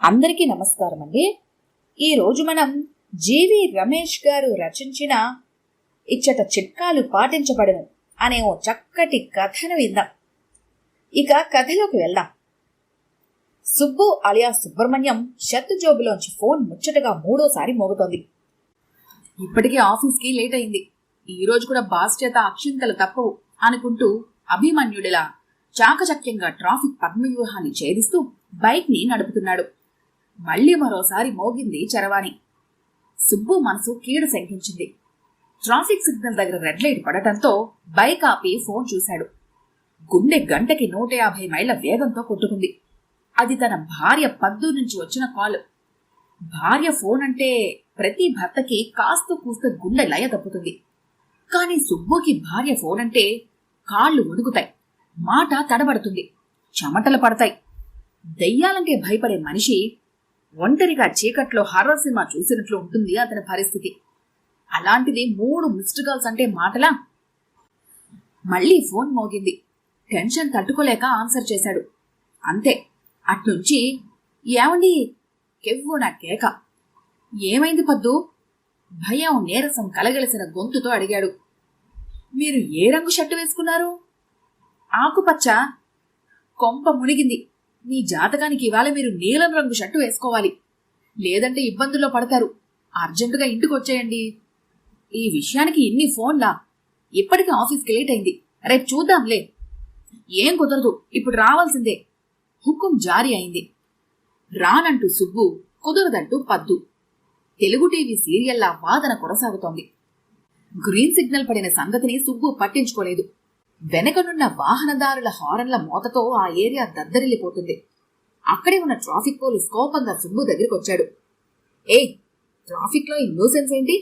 అందరికీ నమస్కారం అండి. ఈరోజు మనం జీవి రమేష్ గారు రచించిన ఇచ్చట చిట్కాలు పాటించబడను అనే ఓ చక్కటి కథను విందాం. ఇక కథలోకి వెళ్దాం. సుబ్బు అలియా సుబ్రహ్మణ్యం షర్టు జోబులోంచి ఫోన్ ముచ్చటగా మూడోసారి మోగుతోంది. ఇప్పటికే ఆఫీస్కి లేట్ అయింది. ఈ రోజు కూడా బాస్ చేత అక్షింతలు తప్పవు అనుకుంటూ అభిమన్యుడిలా చాకచక్యంగా ట్రాఫిక్ పద్మవ్యూహాన్ని ఛేదిస్తూ బైక్ ని నడుపుతున్నాడు. మళ్లీ మరోసారి మోగింది చరవాణి. సుబ్బు మనసు కీడు శంకించింది. ట్రాఫిక్ సిగ్నల్ దగ్గర రెడ్ లైట్ పడటంతో బైక్ ఆపి ఫోన్ చూశాడు. గుండె గంటకి 150 మైళ్ల వేగంతో కొట్టుకుంది. అది తన భార్య పద్దు నుంచి వచ్చిన కాల్. భార్య ఫోన్ అంటే ప్రతి భర్తకి కాస్త కూస్త గుండె లయ తప్పుతుంది. కాని సుబ్బుకి భార్య ఫోన్ అంటే కాళ్ళు వణుకుతాయి, మాట తడబడుతుంది, చెమటలు పడతాయి. దెయ్యాలంటే భయపడే మనిషి ఒంటరిగా చీకట్లో హర్రర్ సినిమా చూసినట్లు ఉంటుంది అతని పరిస్థితి. అలాంటిది 3 మిస్డ్ కాల్స్ అంటే మాటలా? మళ్లీ ఫోన్ మోగింది. టెన్షన్ తట్టుకోలేక ఆన్సర్ చేశాడు. అంతే, అట్నుంచి ఏమండి కెవ్వు నా కేక. ఏమైంది పద్దు? భయం నీరసం కలగలిసిన గొంతుతో అడిగాడు. మీరు ఏ రంగు షర్టు వేసుకున్నారు? ఆకుపచ్చ. కొంప మునిగింది. మీ జాతకానికి ఇవాళ మీరు నీలం రంగు షర్టు వేసుకోవాలి, లేదంటే ఇబ్బందుల్లో పడతారు. అర్జెంటుగా ఇంటికి వచ్చేయండి. ఈ విషయానికి ఇన్ని ఫోన్లా? ఇప్పటికీ ఆఫీస్కి లేట్ అయింది. రేపు చూద్దాంలే. ఏం కుదరదు, ఇప్పుడు రావాల్సిందే. హుకుం జారీ అయింది. రానంటూ సుబ్బు, కుదరదంటూ పద్దు. తెలుగు టీవీ సీరియల్లా వాదన కొనసాగుతోంది. గ్రీన్ సిగ్నల్ పడిన సంగతిని సుబ్బు పట్టించుకోలేదు. వెనకనున్న వాహనదారుల హారన్ల మోతతో ఆ ఏరియా దద్దరిల్లిపోతుంది. అక్కడే ఉన్న ట్రాఫిక్ పోలీస్ కోపంగా సుబ్బు దగ్గరికి వచ్చాడు. ఏయ్, ట్రాఫిక్ లో ఈ న్యూసెన్స్ ఏంటి?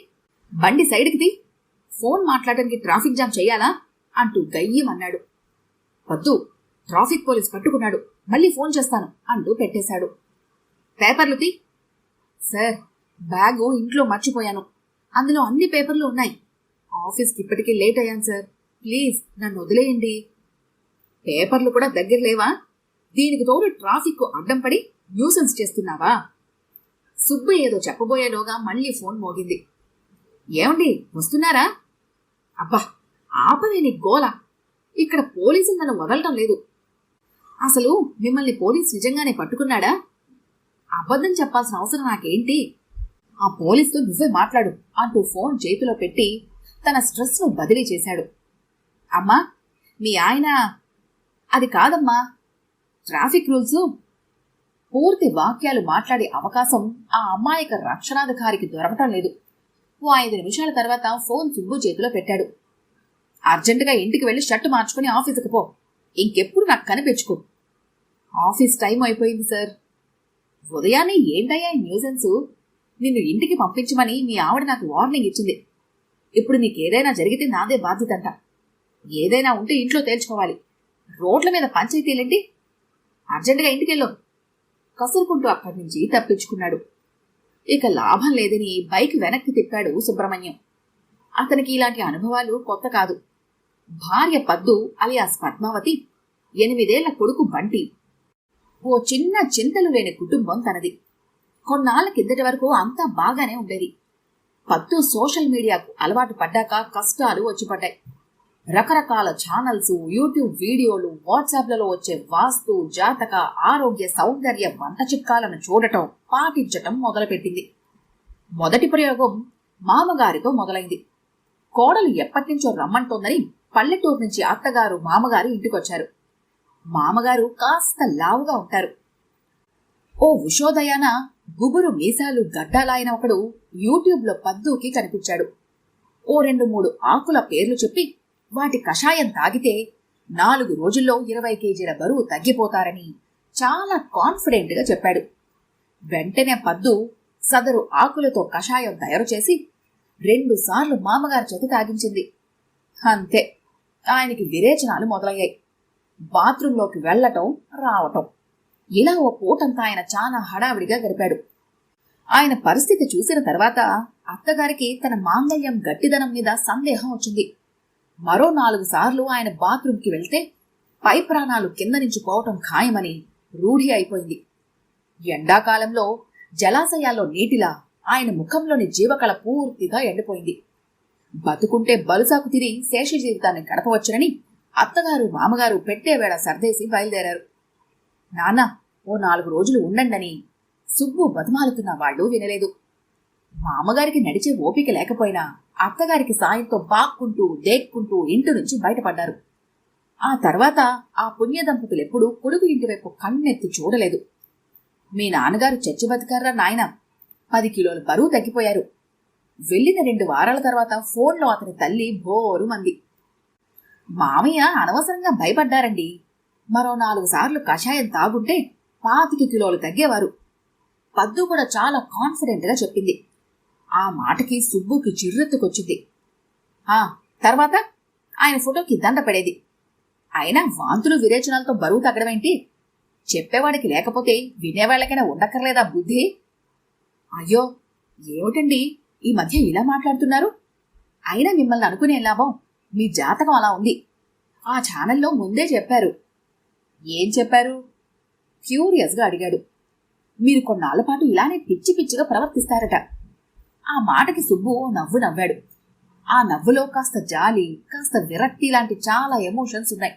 బండి సైడ్కి తీ. ఫోన్ మాట్లాడడానికి ట్రాఫిక్ జామ్ చెయ్యాలా అంటూ గయ్యమన్నాడు. వద్దు, ట్రాఫిక్ పోలీస్ పట్టుకున్నాడు, మళ్ళీ ఫోన్ చేస్తాను అంటూ పెట్టేశాడు. పేపర్లు తీ. సార్, బ్యాగు ఇంట్లో మర్చిపోయాను. అందులో అన్ని పేపర్లు ఉన్నాయి. ఆఫీస్కి ఇప్పటికీ లేట్ అయ్యాను సార్, ప్లీజ్ నన్ను వదిలేయండి. పేపర్లు కూడా దగ్గర లేవా? దీనికి తోడు ట్రాఫిక్ అడ్డం పడి న్యూసెన్స్ చేస్తున్నావా? సుబ్బు ఏదో చెప్పబోయేలోగా మళ్లీ ఫోన్ మోగింది. ఏమండి, వస్తున్నారా? అబ్బా, ఆపవే నీ గోల. ఇక్కడ పోలీసులు నన్ను వదలటం లేదు. అసలు మిమ్మల్ని పోలీసు నిజంగానే పట్టుకున్నాడా? అబద్ధం చెప్పాల్సిన అవసరం నాకేంటి? ఆ పోలీసుతో నువ్వే మాట్లాడు అంటూ ఫోన్ చేతిలో పెట్టి తన స్ట్రెస్ ను బదిలీ చేశాడు. అమ్మా, మీ ఆయన? అది కాదమ్మా, ట్రాఫిక్ రూల్స్. పూర్తి వాక్యాలు మాట్లాడే అవకాశం ఆ అమ్మాయిక రక్షణాధికారికి దొరకటం లేదు. ఓ 5 నిమిషాల తర్వాత ఫోన్ సుబ్బు చేతిలో పెట్టాడు. అర్జెంటుగా ఇంటికి వెళ్లి షర్టు మార్చుకుని ఆఫీసుకు పో. ఇంకెప్పుడు నాకు కనిపించుకో. ఆఫీస్ టైం అయిపోయింది సార్. ఉదయాన్నే ఏంటయ్యా ఈ న్యూసెన్స్? నిన్ను ఇంటికి పంపించమని మీ ఆవిడ నాకు వార్నింగ్ ఇచ్చింది. ఇప్పుడు నీకేదైనా జరిగితే నాదే బాధ్యతంట. ఏదైనా ఉంటే ఇంట్లో తేల్చుకోవాలి. రోడ్ల మీద పంచాయతీలేంటి? అర్జెంటుగా ఇంటికెళ్ళు. కసురుకుంటూ అక్కడి నుంచి తప్పించుకున్నాడు. ఇక లాభం లేదని బైక్ వెనక్కి తిప్పాడు సుబ్రహ్మణ్యం. అతనికి ఇలాంటి అనుభవాలు కొత్త కాదు. భార్య పద్దు అలియాస్ పద్మావతి, 8 ఏళ్ల కొడుకు బంటి. ఓ చిన్న చింతలు లేని కుటుంబం తనది. కొన్నాళ్ల కిందటి వరకు అంతా బాగానే ఉండేది. పద్దు సోషల్ మీడియాకు అలవాటు పడ్డాక కష్టాలు వచ్చి పడ్డాయి. రకరకాల ఛానల్స్, యూట్యూబ్ వీడియోలు, వాట్సాప్లలో వచ్చే వాస్తు, జాతక, ఆరోగ్య, సౌందర్య వంట చిట్కాలను చూడటం, పాటించటం మొదలుపెట్టింది. మొదటి ప్రయోగం మామగారితో మొదలైంది. కోడలు ఎప్పటినుంచో రమ్మంటోందని పల్లెటూరు నుంచి అత్తగారు, మామగారు ఇంటికొచ్చారు. మామగారు కాస్త లావుగా ఉంటారు. ఓ ఉషోదయాన గుబురు మీసాలు గడ్డాలాయన ఒకడు యూట్యూబ్లో పద్దుకి కనిపించాడు. ఓ 2-3 ఆకుల పేర్లు చెప్పి వాటి కషాయం తాగితే 4 రోజుల్లో 20 కేజీల బరువు తగ్గిపోతారని చాలా కాన్ఫిడెంట్ గా చెప్పాడు. వెంటనే పద్దు సదరు ఆకులతో కషాయం తయారు చేసి 2 సార్లు మామగారి చేత తాగించింది. అంతే, ఆయనకి విరేచనాలు మొదలయ్యాయి. బాత్రూంలోకి వెళ్లటం, రావటం, ఇలా ఓ పూటంతా ఆయన చాలా హడావిడిగా గడిపాడు. ఆయన పరిస్థితి చూసిన తర్వాత అత్తగారికి తన మాంగళ్యం గట్టిదనం మీద సందేహం వచ్చింది. మరో 4 సార్లు ఆయన బాత్రూంకి వెళ్తే పై ప్రాణాలు కింద నుంచి పోవటం ఖాయమని రూఢి అయిపోయింది. ఎండాకాలంలో జలాశయాల్లో నీటిలా ఆయన ముఖంలోని జీవకళ పూర్తిగా ఎండిపోయింది. బతుకుంటే బలుసాకు తిని శేష జీవితాన్ని గడపవచ్చునని అత్తగారు మామగారు పెట్టేవేళ సర్దేసి బయలుదేరారు. నాన్న, ఓ 4 రోజులు ఉండండని సుబ్బు బతిమాలుతున్న వాళ్ళు వినలేదు. మామగారికి నడిచే ఓపిక లేకపోయినా అత్తగారికి సాయంతో బాక్కుంటూ దేక్కుంటూ ఇంటి నుంచి బయటపడ్డారు. ఆ తర్వాత ఆ పుణ్య దంపతులెప్పుడూ కొడుకు ఇంటివైపు కన్నెత్తి చూడలేదు. మీ నాన్నగారు చచ్చి బతికారా నాయన, 10 కిలోల బరువు తగ్గిపోయారు. వెళ్లిన 2 వారాల తర్వాత ఫోన్లో అతని తల్లి భోరుమంది. మామయ్య అనవసరంగా భయపడ్డారండి. మరో 4 సార్లు కషాయం తాగుంటే 25 కిలోలు తగ్గేవారు. పద్దు కూడా చాలా కాన్ఫిడెంట్ గా చెప్పింది. ఆ మాటకి సుబ్బుకి చిర్రెత్తుకొచ్చింది. తర్వాత ఆయన ఫోటోకి దండ పడేది. అయినా వాంతులు విరేచనాలతో బరువు తగ్గడమేంటి? చెప్పేవాడికి లేకపోతే వినేవాళ్ళకైనా ఉండక్కర్లేదా బుద్ధి? అయ్యో, ఏమిటండి ఈ మధ్య ఇలా మాట్లాడుతున్నారు? అయినా మిమ్మల్ని అనుకునే లాభం, మీ జాతకం అలా ఉంది. ఆ ఛానల్లో ముందే చెప్పారు. ఏం చెప్పారు? క్యూరియస్గా అడిగాడు. మీరు కొన్నాళ్ల పాటు ఇలానే పిచ్చి పిచ్చిగా ప్రవర్తిస్తారట. ఆ మాటకి సుబ్బు నవ్వు నవ్వాడు. ఆ నవ్వులో కాస్త జాలి, కాస్త విరక్తి లాంటి చాలా ఎమోషన్స్ ఉన్నాయి.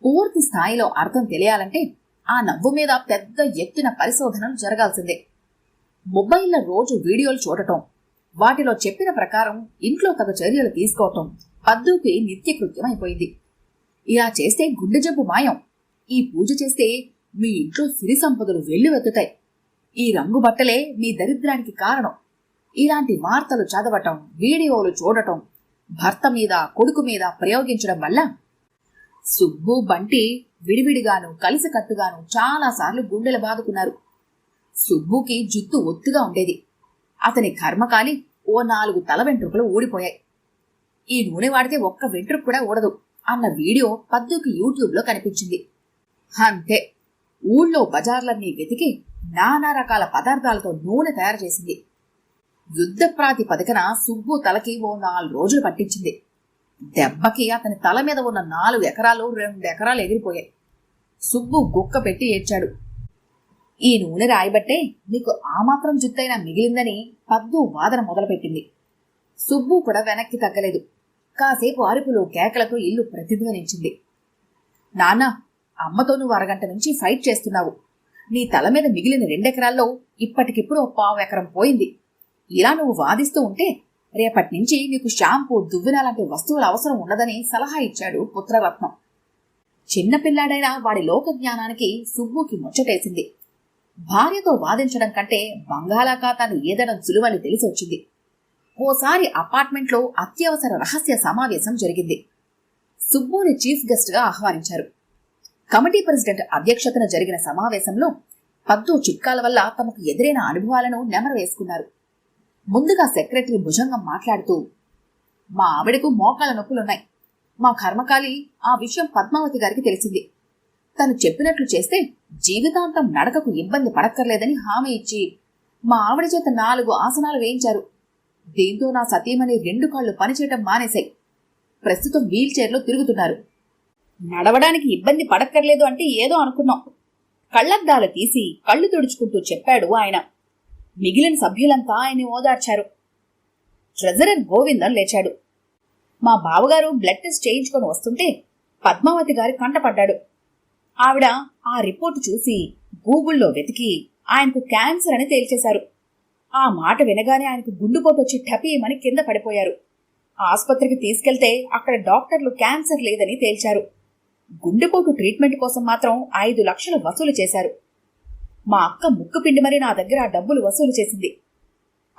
పూర్తి స్థాయిలో అర్థం తెలియాలంటే ఆ నవ్వు మీద పెద్ద ఎత్తున పరిశోధనలు జరగాల్సిందే. మొబైల్లో రోజు వీడియోలు చూడటం, వాటిలో చెప్పిన ప్రకారం ఇంట్లో తగు చర్యలు తీసుకోవటం పద్దుకి నిత్యకృత్యమైపోయింది. ఇలా చేస్తే గుండె జబ్బు మాయం, ఈ పూజ చేస్తే మీ ఇంట్లో సిరి సంపదలు వెల్లువెత్తుతాయి, ఈ రంగు బట్టలే మీ దరిద్రానికి కారణం, ఇలాంటి వార్తలు చదవటం, వీడియోలు చూడటం భర్త మీద కొడుకు మీద ప్రయోగించడం వల్ల సుబ్బు బంటి విడివిడిగాను కలిసికట్టుగాను చాలాసార్లు గుండెలు బాదుకున్నారు. సుబ్బుకి జుత్తు ఒత్తుగా ఉండేది. అతని కర్మకాలి ఓ 4 తల వెంట్రుకలు ఊడిపోయాయి. ఈ నూనె వాడితే ఒక్క వెంట్రుకు కూడా ఊడదు అన్న వీడియో పద్దుకి యూట్యూబ్లో కనిపించింది. అంతే, ఊళ్ళో బజార్లన్నీ వెతికి నానా రకాల పదార్థాలతో నూనె తయారు చేసింది. యుద్ధ ప్రాతిపదికన సుబ్బు తలకి ఓ 4 రోజులు పట్టించింది. దెబ్బకి అతని తల మీద ఉన్న 4 ఎకరాలు 2 ఎకరాలు ఎగిరిపోయాయి. సుబ్బు గుక్క పెట్టి ఏడ్చాడు. ఈ నూనె రాయబట్టే నీకు ఆ మాత్రం జుత్తైనా మిగిలిందని పద్దు వాదన మొదలుపెట్టింది. సుబ్బు కూడా వెనక్కి తగ్గలేదు. కాసేపు అరుపులు కేకలతో ఇల్లు ప్రతిధ్వనించింది. నాన్న, అమ్మతో నువ్వు అరగంట నుంచి ఫైట్ చేస్తున్నావు. నీ తల మీద మిగిలిన 2 ఎకరాల్లో ఇప్పటికిప్పుడు 1/4 ఎకరం పోయింది. ఇలా నువ్వు వాదిస్తూ ఉంటే రేపటి నుంచి నీకు షాంపూ, దువ్వెన లాంటి వస్తువుల అవసరం ఉండదని సలహా ఇచ్చాడు పుత్రరత్నం. చిన్నపిల్లాడైన వాడి లోక జ్ఞానానికి సుబ్బుకి ముచ్చటేసింది. భార్యతో వాదించడం కంటే బంగాళాఖాతాన్ని ఏదడం సులువని తెలిసొచ్చింది. ఓసారి అపార్ట్మెంట్లో అత్యవసర రహస్య సమావేశం జరిగింది. సుబ్బుని చీఫ్ గెస్ట్ గా ఆహ్వానించారు. కమిటీ ప్రెసిడెంట్ అధ్యక్షతన జరిగిన సమావేశంలో పద్దు చిట్కాల వల్ల తమకు ఎదురైన అనుభవాలను నెమరు వేసుకున్నారు. ముందుగా సెక్రటరీ భుజంగం మాట్లాడుతూ, మా ఆవిడకు మోకాళ్ళ నొప్పులున్నాయి. మా కర్మకాలి ఆ విషయం పద్మావతి గారికి తెలిసింది. తను చెప్పినట్లు చేస్తే జీవితాంతం నడకకు ఇబ్బంది పడక్కర్లేదని హామీ ఇచ్చి మా ఆవిడ చేత 4 ఆసనాలు వేయించారు. దీంతో నా సతీమణి 2 కాళ్లు పనిచేయటం మానేశాయి. ప్రస్తుతం వీల్ చైర్లో తిరుగుతున్నారు. నడవడానికి ఇబ్బంది పడక్కర్లేదు అంటే ఏదో అనుకున్నాం. కళ్లద్దాలు తీసి కళ్ళు తుడుచుకుంటూ చెప్పాడు ఆయన. మిగిలిన సభ్యులంతా ఆయన్ని ఓదార్చారు. ట్రెజరర్ గోవిందం లేచాడు. మా బావగారు బ్లడ్ టెస్ట్ చేయించుకొని వస్తుంటే పద్మావతి గారి కంటపడ్డాడు. ఆవిడ ఆ రిపోర్టు చూసి గూగుల్లో వెతికి ఆయనకు క్యాన్సర్ అని తేల్చేశారు. ఆ మాట వినగానే ఆయనకు గుండెపోటు వచ్చి టపీమని కింద పడిపోయారు. ఆసుపత్రికి తీసుకెళ్తే అక్కడ డాక్టర్లు క్యాన్సర్ లేదని తేల్చారు. గుండెపోటు ట్రీట్మెంట్ కోసం మాత్రం 5 లక్షలు వసూలు చేశారు. మా అక్క ముక్కు పిండి మరి నా దగ్గర ఆ డబ్బులు వసూలు చేసింది.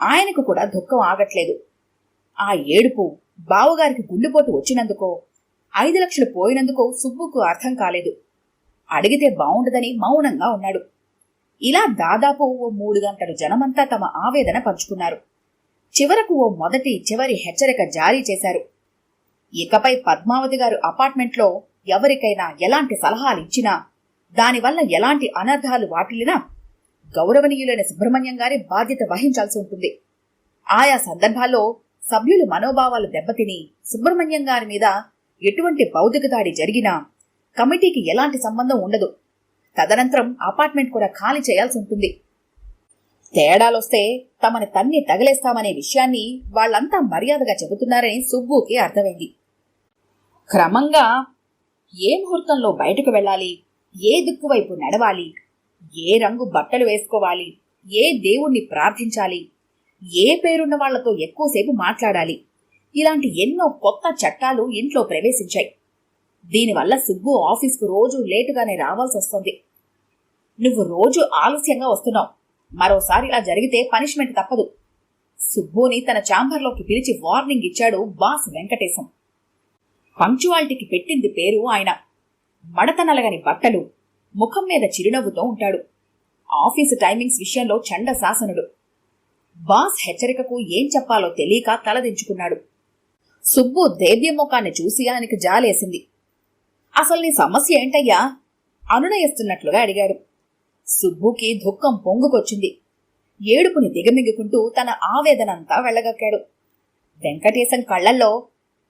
ఆయనకు కూడా దుఃఖం ఆగట్లేదు. ఆ ఏడుపు బావగారికి గుండెపోటు వచ్చినందుకో 5 లక్షలు పోయినందుకో సుబ్బుకు అర్థం కాలేదు. అడిగితే బావుండదని మౌనంగా ఉన్నాడు. ఇలా దాదాపు ఓ 3 గంటలు జనమంతా తమ ఆవేదన పంచుకున్నారు. చివరకు ఓ మొదటి చివరి హెచ్చరిక జారీ చేశారు. ఇకపై పద్మావతి గారు అపార్ట్మెంట్లో ఎవరికైనా ఎలాంటి సలహాలు ఇచ్చినా, దానివల్ల ఎలాంటి అనర్థాలు వాటిల్లినా గౌరవనీయులైన సుబ్రహ్మణ్యం గారి బాధ్యత వహించాల్సి ఉంటుంది. ఆయా సందర్భాల్లో సభ్యులు మనోభావాలు దెబ్బతిని సుబ్రహ్మణ్యం గారి మీద ఎటువంటి భౌతిక దాడి జరిగినా కమిటీకి ఎలాంటి సంబంధం ఉండదు. తదనంతరం అపార్ట్మెంట్ కూడా ఖాళీ చేయాల్సి ఉంటుంది. తేడాలొస్తే తమని తన్ని తగిలేస్తామనే విషయాన్ని వాళ్లంతా మర్యాదగా చెబుతున్నారని సుబ్బుకి అర్థమైంది. క్రమంగా ఏ ముహూర్తంలో బయటకు వెళ్ళాలి, ఏ దిక్కువైపు నడవాలి, ఏ రంగు బట్టలు వేసుకోవాలి, ఏ దేవుణ్ణి ప్రార్థించాలి, ఏ పేరున్న వాళ్లతో ఎక్కువసేపు మాట్లాడాలి, ఇలాంటి ఎన్నో కొత్త చట్టాలు ఇంట్లో ప్రవేశించాయి. దీనివల్ల సుబ్బు ఆఫీస్కు రోజు లేటుగానే రావాల్సి వస్తుంది. నువ్వు రోజు ఆలస్యంగా వస్తున్నావు, మరోసారి ఇలా జరిగితే పనిష్మెంట్ తప్పదు. సుబ్బుని తన ఛాంబర్లోకి పిలిచి వార్నింగ్ ఇచ్చాడు బాస్ వెంకటేశం. పంక్చువాలిటీకి పెట్టింది పేరు ఆయన. మడత నలగని బట్టలు, ముఖం మీద చిరునవ్వుతో ఉంటాడు. ఆఫీసు టైమింగ్స్ విషయంలో చండ శాసనుడు. బాస్ హెచ్చరికకు ఏం చెప్పాలో తెలియక తలదించుకున్నాడు. సుబ్బు దేవ్యముఖాన్ని చూసి ఆయనకి జాలేసింది. అసలు నీ సమస్య ఏంటయ్యా? అనునయిస్తున్నట్లుగా అడిగాడు. సుబ్బుకి దుఃఖం పొంగుకొచ్చింది. ఏడుపుని దిగమింగుకుంటూ తన ఆవేదనంతా వెళ్ళగక్కాడు. వెంకటేశం కళ్లల్లో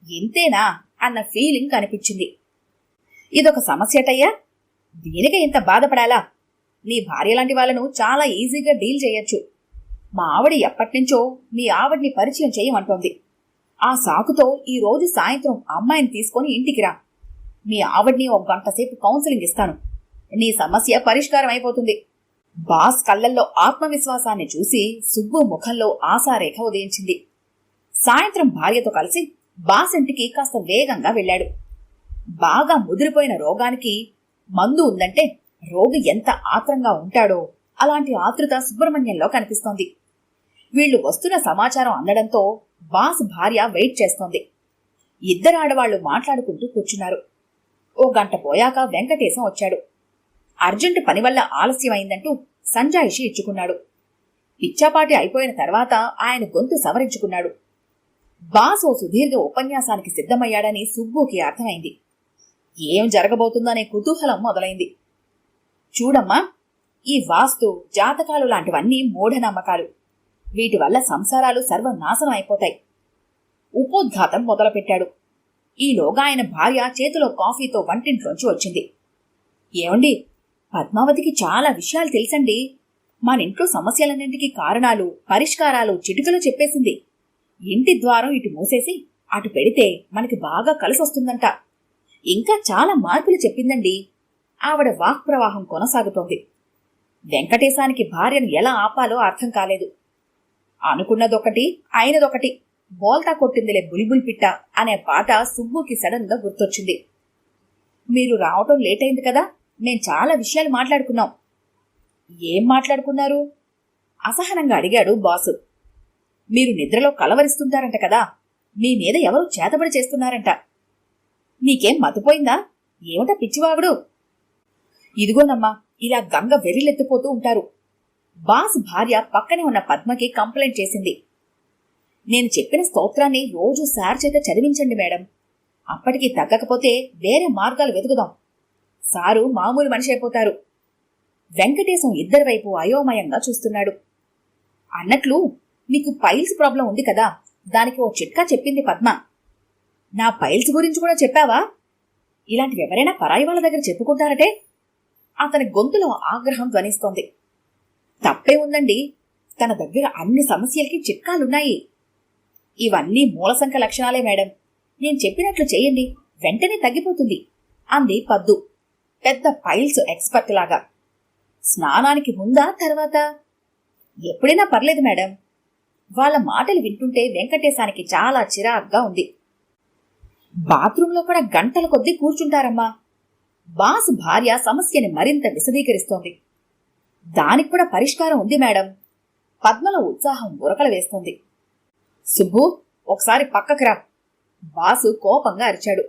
ఇంతేనా అన్న ఫీలింగ్ కనిపించింది. ఇదొక సమస్యటయ్యా, దీనికే ఇంత బాధపడాలా? నీ భార్య లాంటి వాళ్ళను చాలా ఈజీగా డీల్ చేయొచ్చు. మా ఆవిడ ఎప్పటినుంచో మీ ఆవిడ్ని పరిచయం చేయమంటోంది. ఆ సాకుతో ఈ రోజు సాయంత్రం అమ్మాయిని తీసుకొని ఇంటికి రా. మీ ఆవిడ్ని ఒక గంట సేపు కౌన్సిలింగ్ ఇస్తాను. నీ సమస్య పరిష్కారం అయిపోతుంది. బాస్ కళ్లల్లో ఆత్మవిశ్వాసాన్ని చూసి సుబ్బు ముఖంలో ఆశారేఖ ఉదయించింది. సాయంత్రం భార్యతో కలిసి బాస్ ఇంటికి కాస్త వేగంగా వెళ్లాడు. బాగా ముదిరిపోయిన రోగానికి మందు ఉందంటే రోగి ఎంత ఆత్రంగా ఉంటాడో అలాంటి ఆతృత సుబ్రహ్మణ్యంలో కనిపిస్తోంది. వీళ్లు వస్తున్న సమాచారం అందడంతో బాస్ భార్య వెయిట్ చేస్తోంది. ఇద్దరు ఆడవాళ్లు మాట్లాడుకుంటూ కూర్చున్నారు. ఓ గంట పోయాక వెంకటేశం వచ్చాడు. అర్జెంటు పని వల్ల ఆలస్యమైందంటూ సంజాయిషి ఇచ్చుకున్నాడు. పిచ్చాపాటి అయిపోయిన తర్వాత ఆయన గొంతు సవరించుకున్నాడు. బాస్ ఓ సుదీర్ఘ ఉపన్యాసానికి సిద్ధమయ్యాడని సుబ్బుకి అర్థమైంది. ఏం జరగబోతుందనే కుతూహలం మొదలైంది. చూడమ్మా, ఈ వాస్తు జాతకాలు లాంటివన్నీ మూఢనమ్మకాలు. వీటి వల్ల సంసారాలు సర్వనాశనం అయిపోతాయి. ఉపోద్ఘాతం మొదలుపెట్టాడు. ఈలోగా ఆయన భార్య చేతిలో కాఫీతో వంటింట్లోంచి వచ్చింది. ఏమండి, పద్మావతికి చాలా విషయాలు తెలుసండి. మనింట్లో సమస్యలన్నింటికీ కారణాలు, పరిష్కారాలు చిటికలో చెప్పేసింది. ఇంటి ద్వారం ఇటు మూసేసి అటు పెడితే మనకి బాగా కలిసొస్తుందంట. ఇంకా చాలా మార్పులు చెప్పిందండి. ఆవిడ వాక్ ప్రవాహం కొనసాగుతోంది. వెంకటేశానికి భార్యను ఎలా ఆపాలో అర్థం కాలేదు. అనుకున్నదొకటి అయినదొకటి. బోల్తా కొట్టిందిలే బుల్బుల్ పిట్ట అనే పాట సుబ్బుకి సడన్ గా గుర్తొచ్చింది. మీరు రావటం లేట్ అయింది కదా, మేం చాలా విషయాలు మాట్లాడుకున్నాం. ఏం మాట్లాడుకున్నారు? అసహనంగా అడిగాడు బాసు. మీరు నిద్రలో కలవరిస్తుంటారంట కదా, మీ మీద ఎవరు చేతబడి చేస్తున్నారంట. నీకేం మతిపోయిందా? ఏమిటా పిచ్చివాగుడు? ఇదిగోనమ్మా, ఇలా గంగ వెర్రిలెత్తిపోతూ ఉంటారు. బాస్ భార్య పక్కనే ఉన్న పద్మకి కంప్లైంట్ చేసింది. నేను చెప్పిన స్తోత్రాన్ని రోజు సార్ చేత చదివించండి మేడం. అప్పటికి తగ్గకపోతే వేరే మార్గాలు వెతుకుదాం. సారు మామూలు మనిషి అయిపోతారు. వెంకటేశం ఇద్దరి వైపు అయోమయంగా చూస్తున్నాడు. అన్నట్లు నీకు పైల్స్ ప్రాబ్లం ఉంది కదా, దానికి ఓ చిట్కా చెప్పింది పద్మ. నా పైల్స్ గురించి కూడా చెప్పావా? ఇలాంటివి ఎవరైనా పరాయి వాళ్ళ దగ్గర చెప్పుకుంటారటే? అతని గొంతులో ఆగ్రహం ధ్వనిస్తోంది. తప్పే ఉందండి, తన దగ్గర అన్ని సమస్యలకి చిట్కాలున్నాయి. ఇవన్నీ మూలసంఖ్య లక్షణాలే మేడం. నేను చెప్పినట్లు చేయండి, వెంటనే తగ్గిపోతుంది అంది పద్దు పెద్ద పైల్స్ ఎక్స్పర్ట్ లాగా. స్నానానికి ముందా తర్వాత? ఎప్పుడైనా పర్లేదు మేడం. వాళ్ళ మాటలు వింటుంటే వెంకటేశానికి చాలా చిరాగ్గా ఉంది. బాత్రూంలో కూడా గంటల కొద్దీ కూర్చుంటారమ్మా. బాస్ భార్య సమస్యని మరింత విశదీకరిస్తోంది. దానికి కూడా పరిష్కారం ఉంది మేడం. పద్మల ఉత్సాహం ఉరకలు వేస్తోంది. సుబ్బు, ఒకసారి పక్కకు రా. బాసు కోపంగా అరిచాడు.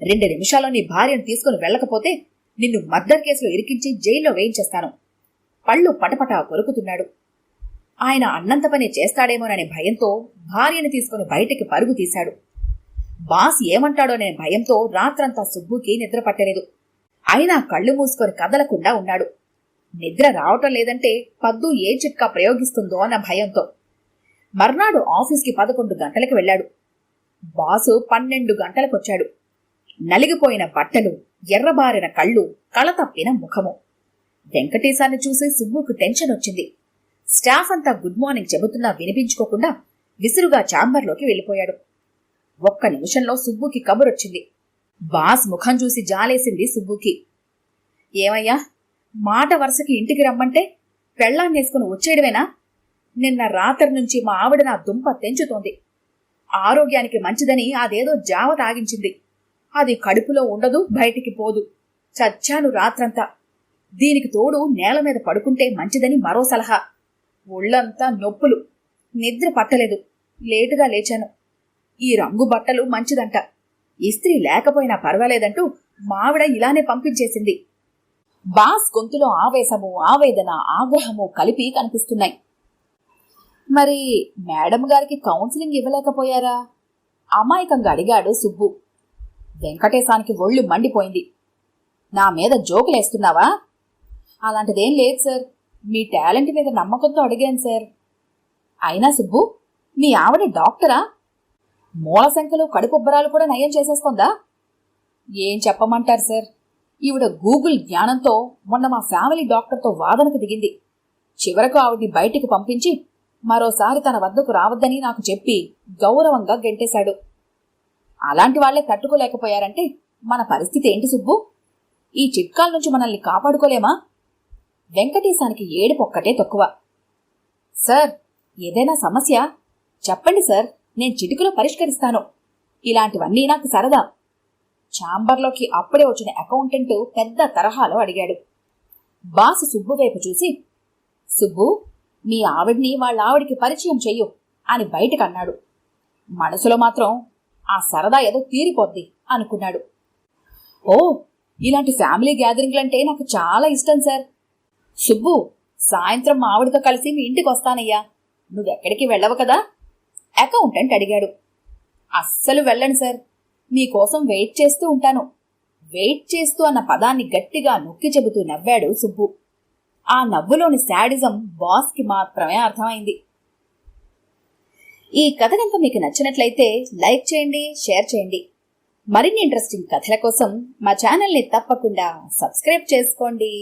2 నిమిషాల్లో నీ భార్యను తీసుకుని వెళ్ళకపోతే నిన్ను మర్డర్ కేసులో ఇరికించి జైల్లో వేయించేస్తాను. పళ్ళు పటపటా కొరుకుతున్నాడు. ఆయన అన్నంత పని చేస్తాడేమోననే భయంతో భార్యను తీసుకుని బయటికి పరుగు తీశాడు. బాస్ ఏమంటాడోనే భయంతో రాత్రంతా సుబ్బుకి నిద్ర పట్టలేదు. అయినా కళ్ళు మూసుకొని కదలకుండా ఉన్నాడు. నిద్ర రావటం లేదంటే పద్దు ఏ చిట్కా ప్రయోగిస్తుందో అన్న భయంతో. మర్నాడు ఆఫీస్కి 11 గంటలకు వెళ్లాడు. బాసు 12 గంటలకొచ్చాడు. నలిగిపోయిన బట్టలు, ఎర్రబారిన కళ్ళు, కళతప్పిన ముఖము. వెంకటేశాన్ని చూసి సుబ్బుకు టెన్షన్ వచ్చింది. స్టాఫ్ అంతా గుడ్ మార్నింగ్ చెబుతున్నా వినిపించుకోకుండా విసురుగా ఛాంబర్లోకి వెళ్ళిపోయాడు. ఒక్క నిమిషంలో సుబ్బుకి కబురొచ్చింది. బాస్ ముఖం చూసి జాలేసింది సుబ్బుకి. ఏమయ్యా, మాట వరుసకి ఇంటికి రమ్మంటే పెళ్లాన్నేసుకుని వచ్చేయడమేనా? నిన్న రాత్రి నుంచి మా ఆవిడ నా దుంప తెంచుతోంది. ఆరోగ్యానికి మంచిదని అదేదో జావ తాగించింది. అది కడుపులో ఉండదు, బయటికి పోదు. చచ్చాను రాత్రంతా. దీనికి తోడు నేల మీద పడుకుంటే మంచిదని మరో సలహా. ఒళ్ళంతా నొప్పులు, నిద్ర పట్టలేదు. లేటుగా లేచాను. ఈ రంగు బట్టలు మంచిదంట, ఇస్త్రీ లేకపోయినా పర్వాలేదంటూ మావిడ ఇలానే పంపించేసింది. బాస్ గొంతులో ఆవేశము, ఆవేదన, ఆగ్రహము కలిపి కనిపిస్తున్నాయి. మరి మేడం గారికి కౌన్సిలింగ్ ఇవ్వలేకపోయారా? అమాయకంగా అడిగాడు సుబ్బు. వెంకటేశానికి ఒళ్ళు మండిపోయింది. నా మీద జోకులేస్తున్నావా? అలాంటిదేం లేదు సార్, మీ టాలెంట్ మీద నమ్మకంతో అడిగాను సార్. అయినా సుబ్బు, మీ ఆవిడ డాక్టరా? మూల సంఖ్యలో కడుపుబ్బరాలు కూడా నయం చేసేస్తోందా? ఏం చెప్పమంటారు సార్, ఈవిడ గూగుల్ జ్ఞానంతో మొన్న మా ఫ్యామిలీ డాక్టర్తో వాదనకు దిగింది. చివరకు ఆవిడ్ని బయటికి పంపించి మరోసారి తన వద్దకు రావద్దని నాకు చెప్పి గౌరవంగా గెంటేశాడు. అలాంటి వాళ్లే తట్టుకోలేకపోయారంటే మన పరిస్థితి ఏంటి సుబ్బు? ఈ చిట్కాల నుంచి మనల్ని కాపాడుకోలేమా? వెంకటేశానికి ఏడుపొక్కటే తక్కువ. సార్, ఏదైనా సమస్య చెప్పండి సార్, నేను చిటికలో పరిష్కరిస్తాను. ఇలాంటివన్నీ నాకు సరదా. ఛాంబర్లోకి అప్పుడే వచ్చిన అకౌంటెంట్ పెద్ద తరహాలో అడిగాడు. బాస్ సుబ్బు వైపు చూసి, సుబ్బు, మీ ఆవిడ్ని వాళ్ళ ఆవిడికి పరిచయం చెయ్యు అని బయటకన్నాడు. మనసులో మాత్రం ఆ సరదా ఏదో తీరిపోద్ది అనుకున్నాడు. ఓ, ఇలాంటి ఫ్యామిలీ గ్యాదరింగ్లంటే నాకు చాలా ఇష్టం సార్. సుబ్బు, సాయంత్రం మా ఆవిడతో కలిసి మీ ఇంటికి వస్తానయ్యా. నువ్వెక్కడికి వెళ్ళవు కదా? అకౌంటెంట్ అడిగాడు. అస్సలు వెళ్ళను సార్, మీకోసం వెయిట్ చేస్తూ ఉంటాను. వెయిట్ చేస్తూ అన్న పదాన్ని గట్టిగా నొక్కి చెబుతూ నవ్వాడు సుబ్బు. ఆ నవ్వులోని శాడిజం బాస్కి మాత్రమే అర్థమైంది. ఈ కథ కనుక మీకు నచ్చినట్లయితే లైక్ చేయండి, షేర్ చేయండి. మరిన్ని ఇంట్రెస్టింగ్ కథల కోసం మా ఛానల్ని తప్పకుండా సబ్స్క్రైబ్ చేసుకోండి.